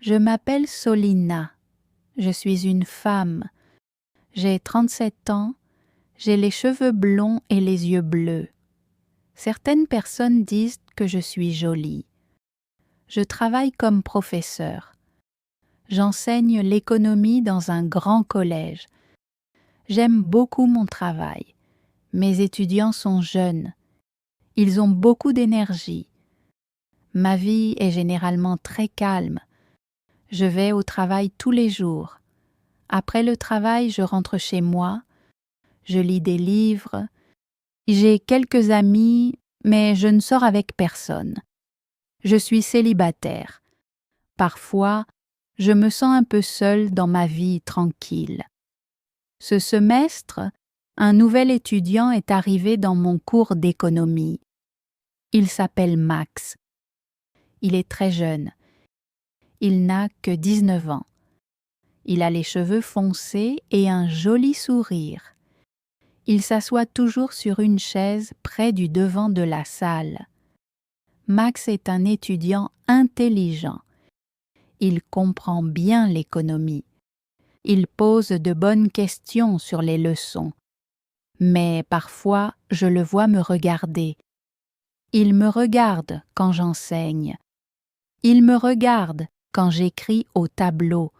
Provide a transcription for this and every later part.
Je m'appelle Solina. Je suis une femme. J'ai 37 ans. J'ai les cheveux blonds et les yeux bleus. Certaines personnes disent que je suis jolie. Je travaille comme professeur. J'enseigne l'économie dans un grand collège. J'aime beaucoup mon travail. Mes étudiants sont jeunes. Ils ont beaucoup d'énergie. Ma vie est généralement très calme. Je vais au travail tous les jours. Après le travail, je rentre chez moi. Je lis des livres. J'ai quelques amis, mais je ne sors avec personne. Je suis célibataire. Parfois, je me sens un peu seule dans ma vie tranquille. Ce semestre, un nouvel étudiant est arrivé dans mon cours d'économie. Il s'appelle Max. Il est très jeune. Il n'a que 19 ans. Il a les cheveux foncés et un joli sourire. Il s'assoit toujours sur une chaise près du devant de la salle. Max est un étudiant intelligent. Il comprend bien l'économie. Il pose de bonnes questions sur les leçons. Mais parfois, je le vois me regarder. Il me regarde quand j'enseigne. Il me regarde quand j'écris au tableau.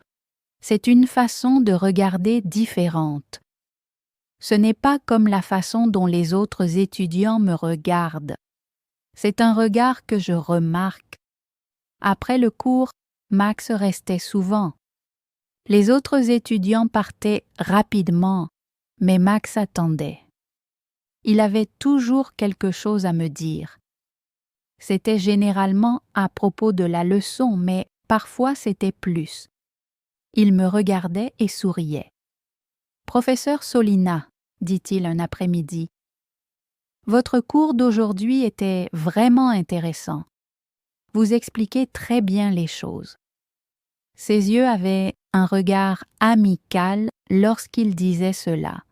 C'est une façon de regarder différente. Ce n'est pas comme la façon dont les autres étudiants me regardent. C'est un regard que je remarque. Après le cours, Max restait souvent. Les autres étudiants partaient rapidement, mais Max attendait. Il avait toujours quelque chose à me dire. C'était généralement à propos de la leçon, mais parfois c'était plus. Il me regardait et souriait. « Professeur Solina, dit-il un après-midi, votre cours d'aujourd'hui était vraiment intéressant. Vous expliquez très bien les choses. » Ses yeux avaient un regard amical lorsqu'il disait cela.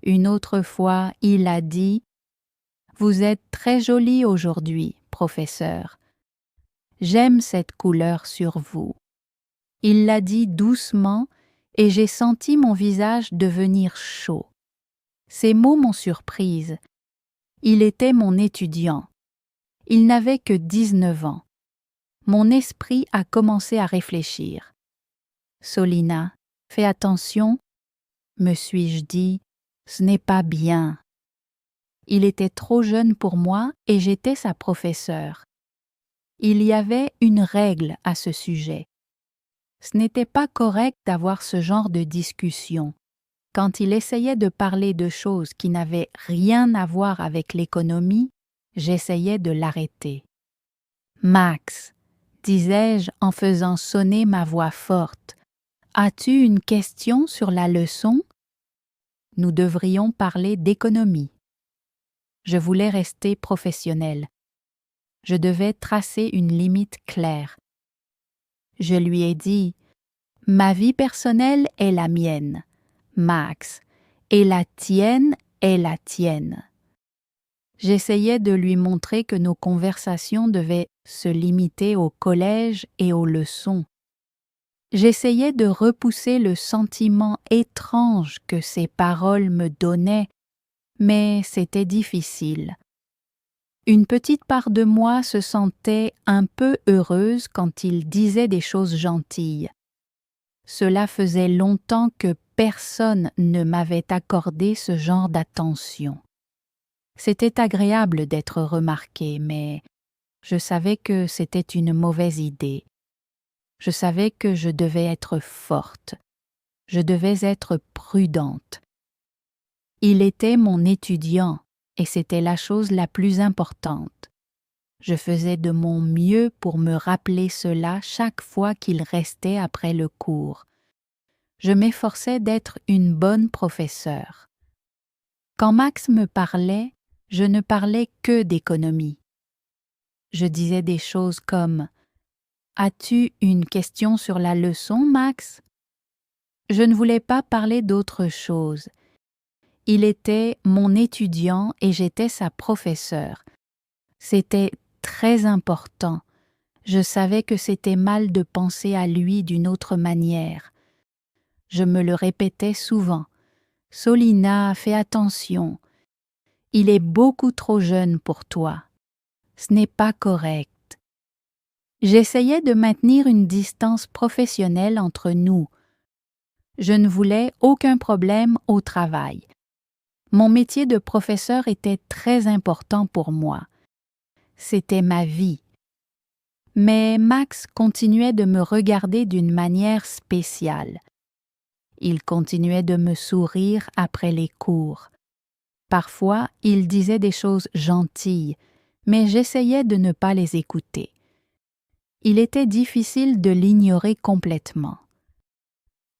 Une autre fois, il a dit « Vous êtes très jolie aujourd'hui, professeur. J'aime cette couleur sur vous. » Il l'a dit doucement et j'ai senti mon visage devenir chaud. Ces mots m'ont surprise. Il était mon étudiant. Il n'avait que 19 ans. Mon esprit a commencé à réfléchir. « Solina, fais attention, » me suis-je dit, « ce n'est pas bien. » Il était trop jeune pour moi et j'étais sa professeure. Il y avait une règle à ce sujet. Ce n'était pas correct d'avoir ce genre de discussion. Quand il essayait de parler de choses qui n'avaient rien à voir avec l'économie, j'essayais de l'arrêter. « Max, » disais-je en faisant sonner ma voix forte, « as-tu une question sur la leçon? Nous devrions parler d'économie. » Je voulais rester professionnelle. Je devais tracer une limite claire. Je lui ai dit « Ma vie personnelle est la mienne, Max, et la tienne est la tienne. » J'essayais de lui montrer que nos conversations devaient se limiter au collège et aux leçons. J'essayais de repousser le sentiment étrange que ces paroles me donnaient, mais c'était difficile. Une petite part de moi se sentait un peu heureuse quand il disait des choses gentilles. Cela faisait longtemps que personne ne m'avait accordé ce genre d'attention. C'était agréable d'être remarqué, mais je savais que c'était une mauvaise idée. Je savais que je devais être forte. Je devais être prudente. Il était mon étudiant et c'était la chose la plus importante. Je faisais de mon mieux pour me rappeler cela chaque fois qu'il restait après le cours. Je m'efforçais d'être une bonne professeure. Quand Max me parlait, je ne parlais que d'économie. Je disais des choses comme « As-tu une question sur la leçon, Max ?» Je ne voulais pas parler d'autre chose. Il était mon étudiant et j'étais sa professeure. C'était très important. Je savais que c'était mal de penser à lui d'une autre manière. Je me le répétais souvent. « Solina, fais attention. Il est beaucoup trop jeune pour toi. Ce n'est pas correct. » J'essayais de maintenir une distance professionnelle entre nous. Je ne voulais aucun problème au travail. Mon métier de professeur était très important pour moi. C'était ma vie. Mais Max continuait de me regarder d'une manière spéciale. Il continuait de me sourire après les cours. Parfois, il disait des choses gentilles, mais j'essayais de ne pas les écouter. Il était difficile de l'ignorer complètement.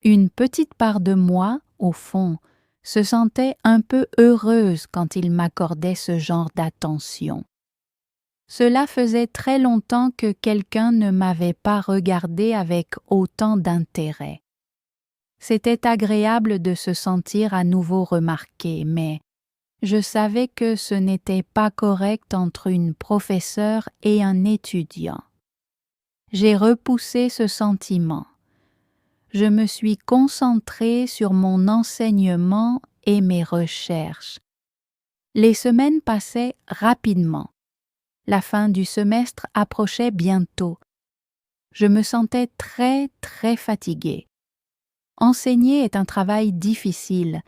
Une petite part de moi, au fond, se sentait un peu heureuse quand il m'accordait ce genre d'attention. Cela faisait très longtemps que quelqu'un ne m'avait pas regardé avec autant d'intérêt. C'était agréable de se sentir à nouveau remarqué, mais je savais que ce n'était pas correct entre une professeure et un étudiant. J'ai repoussé ce sentiment. Je me suis concentrée sur mon enseignement et mes recherches. Les semaines passaient rapidement. La fin du semestre approchait bientôt. Je me sentais très fatiguée. Enseigner est un travail difficile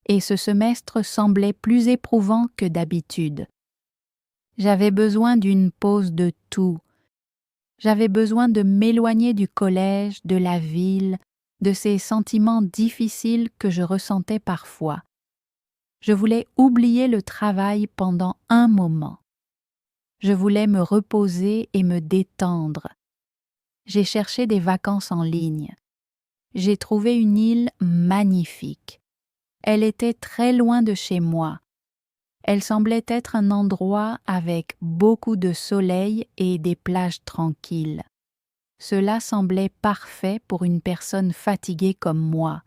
et ce semestre semblait plus éprouvant que d'habitude. J'avais besoin d'une pause de tout. J'avais besoin de m'éloigner du collège, de la ville, de ces sentiments difficiles que je ressentais parfois. Je voulais oublier le travail pendant un moment. Je voulais me reposer et me détendre. J'ai cherché des vacances en ligne. J'ai trouvé une île magnifique. Elle était très loin de chez moi. Elle semblait être un endroit avec beaucoup de soleil et des plages tranquilles. Cela semblait parfait pour une personne fatiguée comme moi.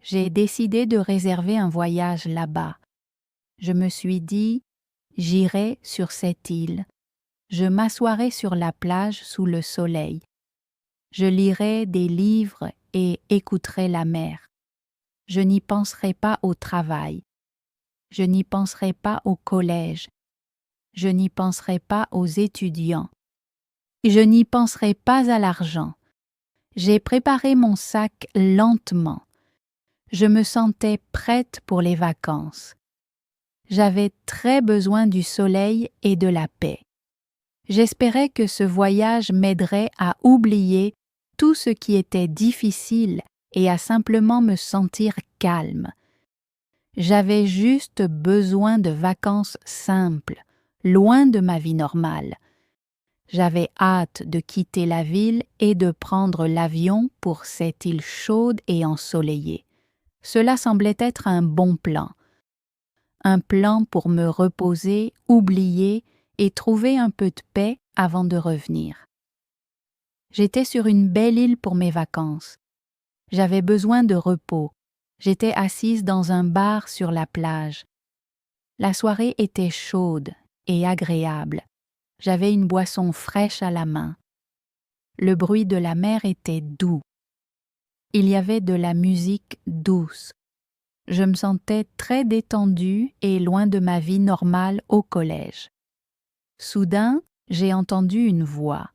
J'ai décidé de réserver un voyage là-bas. Je me suis dit, j'irai sur cette île. Je m'assoirai sur la plage sous le soleil. Je lirai des livres et écouterai la mer. Je n'y penserai pas au travail. Je n'y penserai pas au collège. Je n'y penserai pas aux étudiants. Je n'y penserai pas à l'argent. J'ai préparé mon sac lentement. Je me sentais prête pour les vacances. J'avais très besoin du soleil et de la paix. J'espérais que ce voyage m'aiderait à oublier tout ce qui était difficile et à simplement me sentir calme. J'avais juste besoin de vacances simples, loin de ma vie normale. J'avais hâte de quitter la ville et de prendre l'avion pour cette île chaude et ensoleillée. Cela semblait être un bon plan. Un plan pour me reposer, oublier et trouver un peu de paix avant de revenir. J'étais sur une belle île pour mes vacances. J'avais besoin de repos. J'étais assise dans un bar sur la plage. La soirée était chaude et agréable. J'avais une boisson fraîche à la main. Le bruit de la mer était doux. Il y avait de la musique douce. Je me sentais très détendue et loin de ma vie normale au collège. Soudain, j'ai entendu une voix.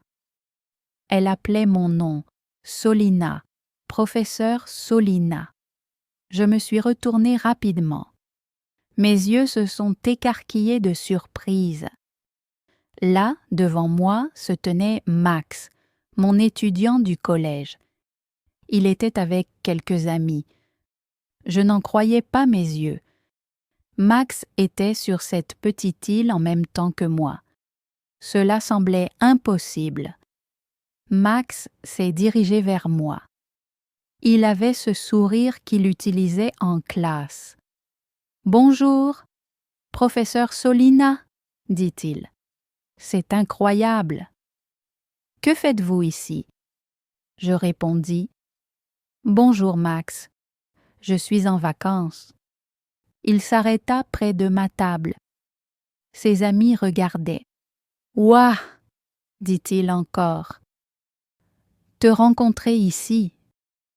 Elle appelait mon nom, Solina, professeur Solina. Je me suis retournée rapidement. Mes yeux se sont écarquillés de surprise. Là, devant moi, se tenait Max, mon étudiant du collège. Il était avec quelques amis. Je n'en croyais pas mes yeux. Max était sur cette petite île en même temps que moi. Cela semblait impossible. Max s'est dirigé vers moi. Il avait ce sourire qu'il utilisait en classe. « Bonjour, professeur Solina, » dit-il. « C'est incroyable. Que faites-vous ici ?» Je répondis. « Bonjour Max, je suis en vacances. » Il s'arrêta près de ma table. Ses amis regardaient. « Ouah ! dit-il encore. Te rencontrer ici,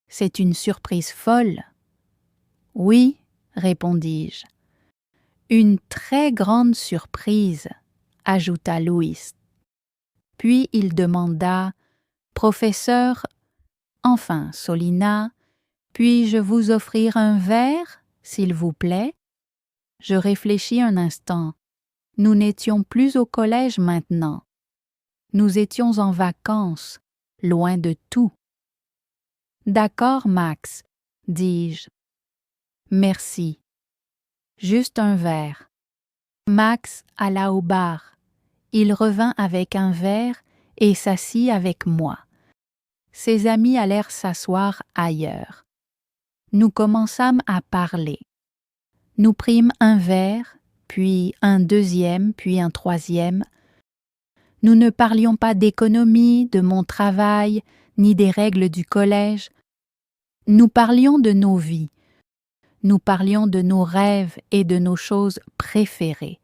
c'est une surprise folle. Oui, répondis-je. Une très grande surprise, ajouta Louis. Puis il demanda, Professeur, enfin Solina, puis-je vous offrir un verre, s'il vous plaît? Je réfléchis un instant. Nous n'étions plus au collège maintenant. Nous étions en vacances, loin de tout. D'accord, Max, dis-je. Merci. Juste un verre. Max alla au bar. Il revint avec un verre et s'assit avec moi. Ses amis allèrent s'asseoir ailleurs. Nous commençâmes à parler. Nous prîmes un verre, puis un deuxième, puis un troisième. Nous ne parlions pas d'économie, de mon travail, ni des règles du collège. Nous parlions de nos vies. Nous parlions de nos rêves et de nos choses préférées.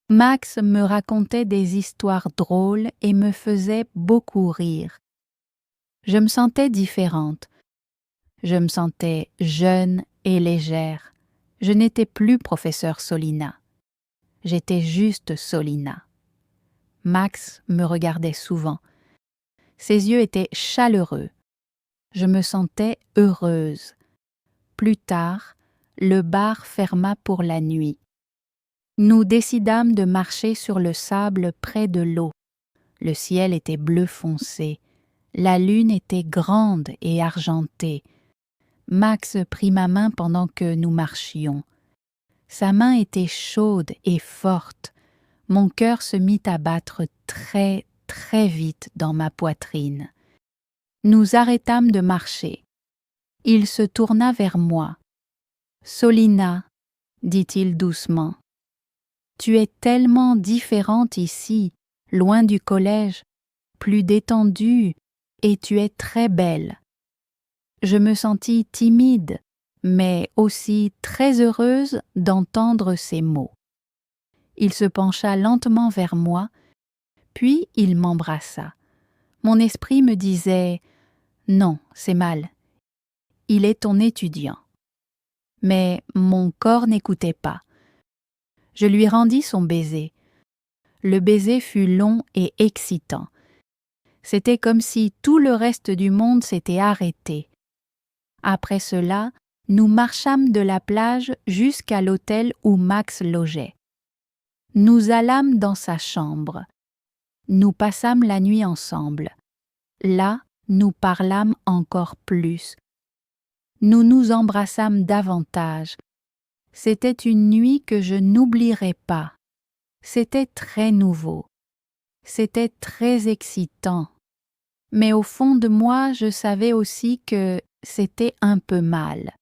Max me racontait des histoires drôles et me faisait beaucoup rire. Je me sentais différente. Je me sentais jeune et légère. Je n'étais plus professeur Solina. J'étais juste Solina. Max me regardait souvent. Ses yeux étaient chaleureux. Je me sentais heureuse. Plus tard, le bar ferma pour la nuit. Nous décidâmes de marcher sur le sable près de l'eau. Le ciel était bleu foncé. La lune était grande et argentée. Max prit ma main pendant que nous marchions. Sa main était chaude et forte. Mon cœur se mit à battre très, très vite dans ma poitrine. Nous arrêtâmes de marcher. Il se tourna vers moi. « Solina, dit-il doucement, tu es tellement différente ici, loin du collège, plus détendue, et tu es très belle. » Je me sentis timide, mais aussi très heureuse d'entendre ces mots. Il se pencha lentement vers moi, puis il m'embrassa. Mon esprit me disait « Non, c'est mal. Il est ton étudiant. » Mais mon corps n'écoutait pas. Je lui rendis son baiser. Le baiser fut long et excitant. C'était comme si tout le reste du monde s'était arrêté. Après cela, nous marchâmes de la plage jusqu'à l'hôtel où Max logeait. Nous allâmes dans sa chambre. Nous passâmes la nuit ensemble. Là, nous parlâmes encore plus. Nous nous embrassâmes davantage. C'était une nuit que je n'oublierai pas. C'était très nouveau. C'était très excitant. Mais au fond de moi, je savais aussi que c'était un peu mal.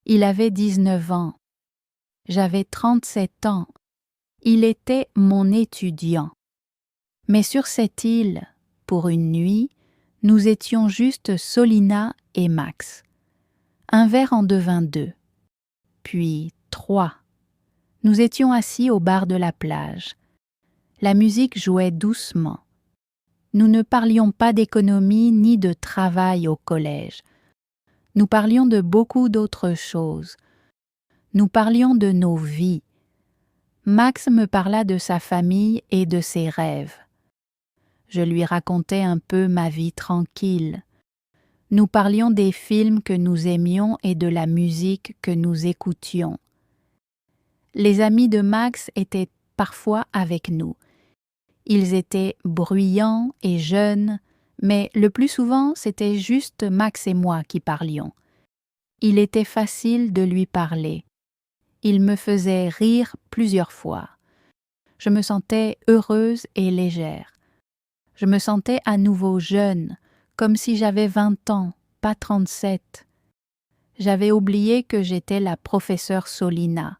Il avait 19 ans. J'avais 37 ans. Il était mon étudiant. Mais sur cette île, pour une nuit, nous étions juste Solina et Max. Un verre en devint 2, puis 3. Nous étions assis au bar de la plage. La musique jouait doucement. Nous ne parlions pas d'économie ni de travail au collège. Nous parlions de beaucoup d'autres choses. Nous parlions de nos vies. Max me parla de sa famille et de ses rêves. Je lui racontais un peu ma vie tranquille. Nous parlions des films que nous aimions et de la musique que nous écoutions. Les amis de Max étaient parfois avec nous. Ils étaient bruyants et jeunes, mais le plus souvent c'était juste Max et moi qui parlions. Il était facile de lui parler. Il me faisait rire plusieurs fois. Je me sentais heureuse et légère. Je me sentais à nouveau jeune, comme si j'avais 20 ans, pas 37. J'avais oublié que j'étais la professeure Solina.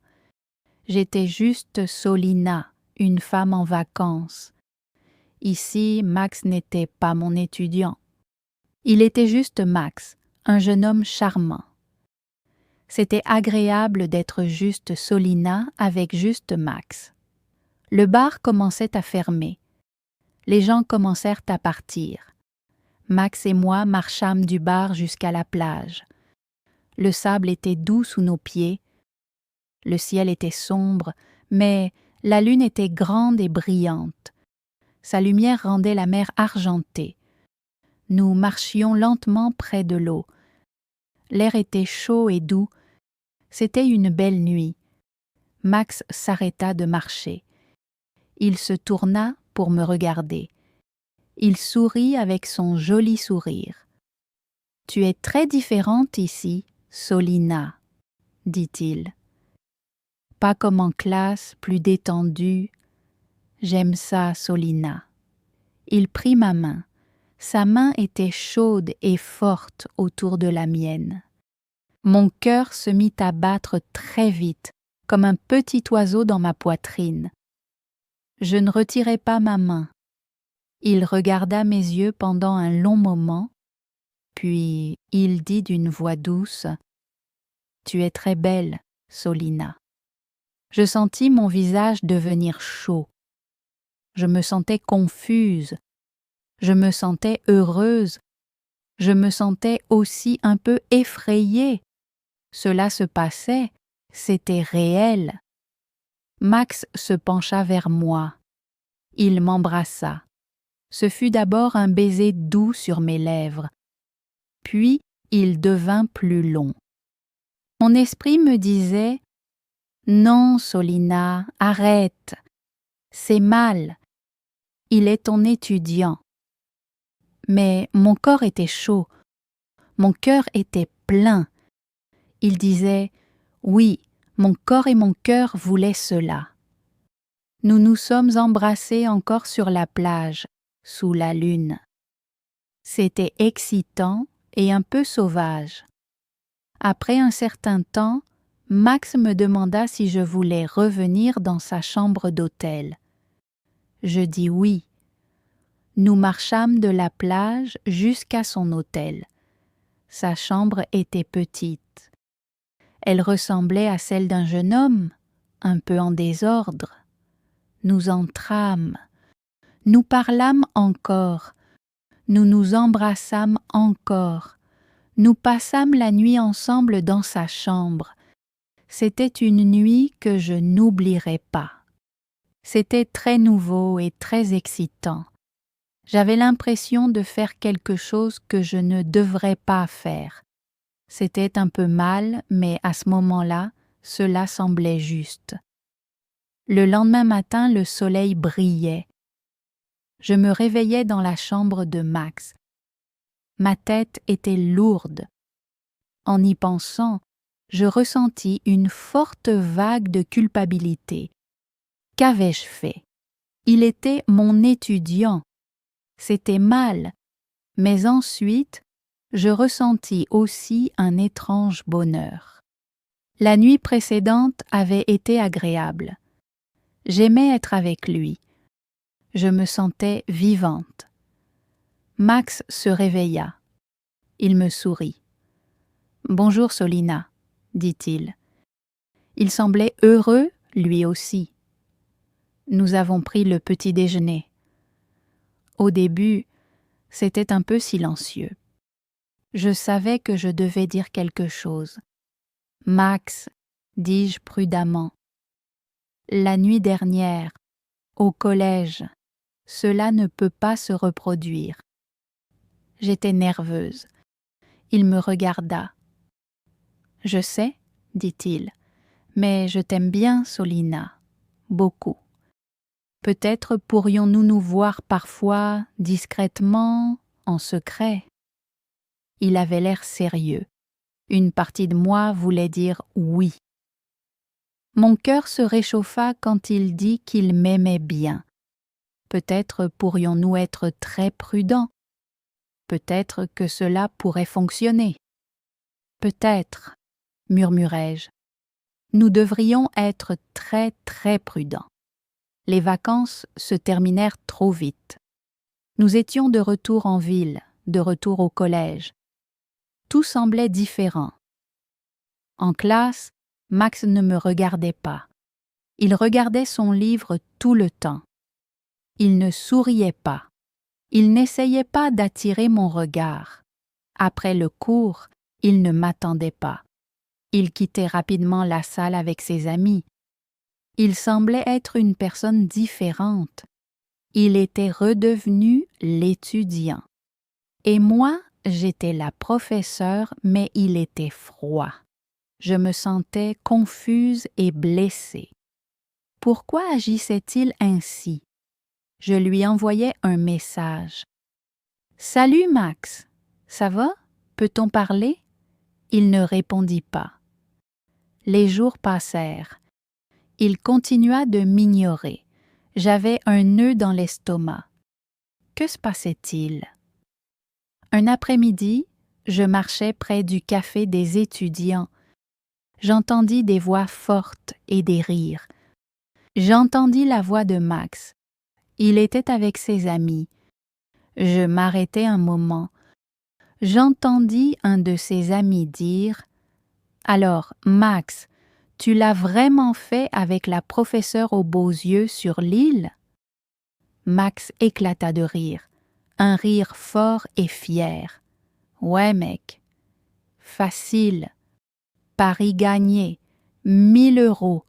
J'étais juste Solina, une femme en vacances. Ici, Max n'était pas mon étudiant. Il était juste Max, un jeune homme charmant. C'était agréable d'être juste Solina avec juste Max. Le bar commençait à fermer. Les gens commencèrent à partir. Max et moi marchâmes du bar jusqu'à la plage. Le sable était doux sous nos pieds. Le ciel était sombre, mais la lune était grande et brillante. Sa lumière rendait la mer argentée. Nous marchions lentement près de l'eau. L'air était chaud et doux. C'était une belle nuit. Max s'arrêta de marcher. Il se tourna pour me regarder. Il sourit avec son joli sourire. « Tu es très différente ici, Solina, » dit-il. Pas comme en classe, plus détendue. J'aime ça, Solina. Il prit ma main. Sa main était chaude et forte autour de la mienne. Mon cœur se mit à battre très vite, comme un petit oiseau dans ma poitrine. Je ne retirai pas ma main. Il regarda mes yeux pendant un long moment, puis il dit d'une voix douce « Tu es très belle, Solina. » Je sentis mon visage devenir chaud. Je me sentais confuse. Je me sentais heureuse. Je me sentais aussi un peu effrayée. Cela se passait, c'était réel. Max se pencha vers moi. Il m'embrassa. Ce fut d'abord un baiser doux sur mes lèvres. Puis il devint plus long. Mon esprit me disait « Non, Solina, arrête. C'est mal. Il est ton étudiant. » Mais mon corps était chaud. Mon cœur était plein. Il disait « Oui, mon corps et mon cœur voulaient cela. » Nous nous sommes embrassés encore sur la plage, sous la lune. C'était excitant et un peu sauvage. Après un certain temps, Max me demanda si je voulais revenir dans sa chambre d'hôtel. Je dis oui. Nous marchâmes de la plage jusqu'à son hôtel. Sa chambre était petite. Elle ressemblait à celle d'un jeune homme, un peu en désordre. Nous entrâmes. Nous parlâmes encore. Nous nous embrassâmes encore. Nous passâmes la nuit ensemble dans sa chambre. C'était une nuit que je n'oublierai pas. C'était très nouveau et très excitant. J'avais l'impression de faire quelque chose que je ne devrais pas faire. C'était un peu mal, mais à ce moment-là, cela semblait juste. Le lendemain matin, le soleil brillait. Je me réveillais dans la chambre de Max. Ma tête était lourde. En y pensant, je ressentis une forte vague de culpabilité. Qu'avais-je fait? Il était mon étudiant. C'était mal, mais ensuite, je ressentis aussi un étrange bonheur. La nuit précédente avait été agréable. J'aimais être avec lui. Je me sentais vivante. Max se réveilla. Il me sourit. « Bonjour Solina », dit-il. Il semblait heureux, lui aussi. Nous avons pris le petit déjeuner. Au début, c'était un peu silencieux. Je savais que je devais dire quelque chose. « Max », dis-je prudemment, « la nuit dernière, au collège, cela ne peut pas se reproduire. » J'étais nerveuse. Il me regarda. « Je sais, » dit-il, « mais je t'aime bien, Solina, beaucoup. Peut-être pourrions-nous nous voir parfois discrètement, en secret. » Il avait l'air sérieux. Une partie de moi voulait dire oui. Mon cœur se réchauffa quand il dit qu'il m'aimait bien. Peut-être pourrions-nous être très prudents. Peut-être que cela pourrait fonctionner. Peut-être, murmurai-je. Nous devrions être très très prudents. Les vacances se terminèrent trop vite. Nous étions de retour en ville, de retour au collège. Tout semblait différent. En classe, Max ne me regardait pas. Il regardait son livre tout le temps. Il ne souriait pas. Il n'essayait pas d'attirer mon regard. Après le cours, il ne m'attendait pas. Il quittait rapidement la salle avec ses amis. Il semblait être une personne différente. Il était redevenu l'étudiant. Et moi, j'étais la professeure, mais il était froid. Je me sentais confuse et blessée. Pourquoi agissait-il ainsi? Je lui envoyais un message. « Salut Max, ça va? Peut-on parler? » Il ne répondit pas. Les jours passèrent. Il continua de m'ignorer. J'avais un nœud dans l'estomac. Que se passait-il? Un après-midi, je marchais près du café des étudiants. J'entendis des voix fortes et des rires. J'entendis la voix de Max. Il était avec ses amis. Je m'arrêtai un moment. J'entendis un de ses amis dire « Alors, Max, tu l'as vraiment fait avec la professeure aux beaux yeux sur l'île? » Max éclata de rire, un rire fort et fier. « Ouais, mec. Facile. Pari gagné. 1000 €.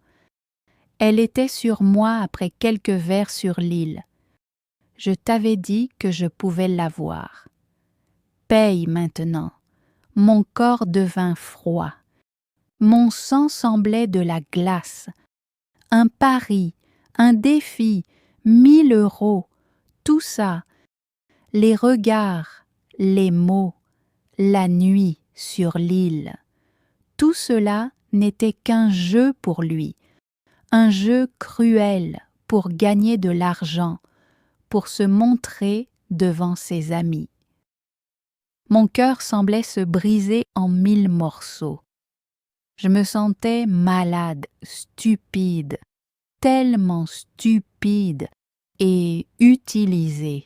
Elle était sur moi après quelques verres sur l'île. Je t'avais dit que je pouvais l'avoir. Paye maintenant. » Mon corps devint froid. Mon sang semblait de la glace. Un pari, un défi, 1000 €, tout ça, les regards, les mots, la nuit sur l'île. Tout cela n'était qu'un jeu pour lui, un jeu cruel pour gagner de l'argent, pour se montrer devant ses amis. Mon cœur semblait se briser en 1000 morceaux. Je me sentais malade, stupide, tellement stupide et utilisée.